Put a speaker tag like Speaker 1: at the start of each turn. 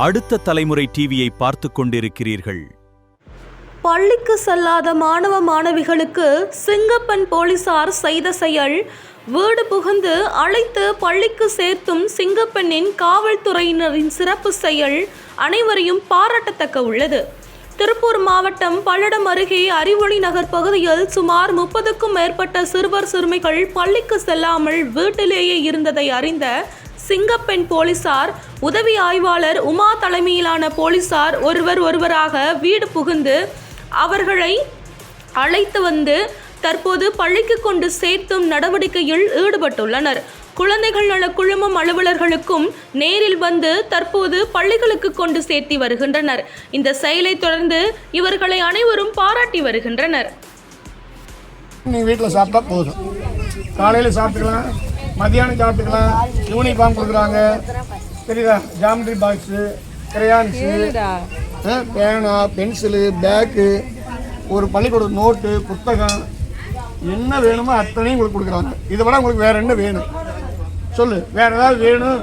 Speaker 1: அடுத்த தலைமுறை டிவியை பார்த்துக் கொண்டிருக்கிறீர்கள்.
Speaker 2: பள்ளிக்கு செல்லாத மாணவ மாணவிகளுக்கு சிங்கப்பன் போலீசார் செய்த செயல். வீடு புகுந்து அழைத்து பள்ளிக்கு சேர்த்தும் சிங்கப்பெண்ணின் காவல்துறையினரின் சிறப்பு செயல் அனைவரையும் பாராட்டத்தக்க உள்ளது. திருப்பூர் மாவட்டம் பல்லடம் அருகே அறிவொளி நகர் பகுதியில் சுமார் 30க்கும் மேற்பட்ட சிறுவர் சிறுமிகள் பள்ளிக்கு செல்லாமல் வீட்டிலேயே இருந்ததை அறிந்த சிங்கப்பெண் போலீசார் உதவி ஆய்வாளர் உமா தலைமையிலான போலீசார் ஒருவராக வீடு புகுந்து அவர்களை அழைத்து வந்து தற்போது பள்ளிக்கு கொண்டு சேர்த்தும் நடவடிக்கையில் ஈடுபட்டுள்ளனர். குழந்தைகள் நல குழுமம் அலுவலர்களுக்கும் நேரில் வந்து தற்போது பள்ளிகளுக்கு கொண்டு சேர்த்து வருகின்றனர். இந்த செயலை தொடர்ந்து இவர்களை அனைவரும் பாராட்டி வருகின்றனர்.
Speaker 3: நீங்கள் வீட்டில் சாப்பிட்டா போதும், காலையில் சாப்பிட்டுக்கலாம், மத்தியானம் சாப்பிட்டுக்கலாம். யூனிஃபார்ம் கொடுக்குறாங்க, தெரியுதா? ஜாமெட்ரி பாக்ஸு, கிரையான்ஸு, பேனா, பென்சிலு, பேக்கு, ஒரு பள்ளிக்கூட நோட்டு, புத்தகம், என்ன வேணுமோ அத்தனையும் உங்களுக்கு கொடுக்குறாங்க. இதை விட உங்களுக்கு வேறு என்ன வேணும் சொல்லு? வேறு ஏதாவது வேணும்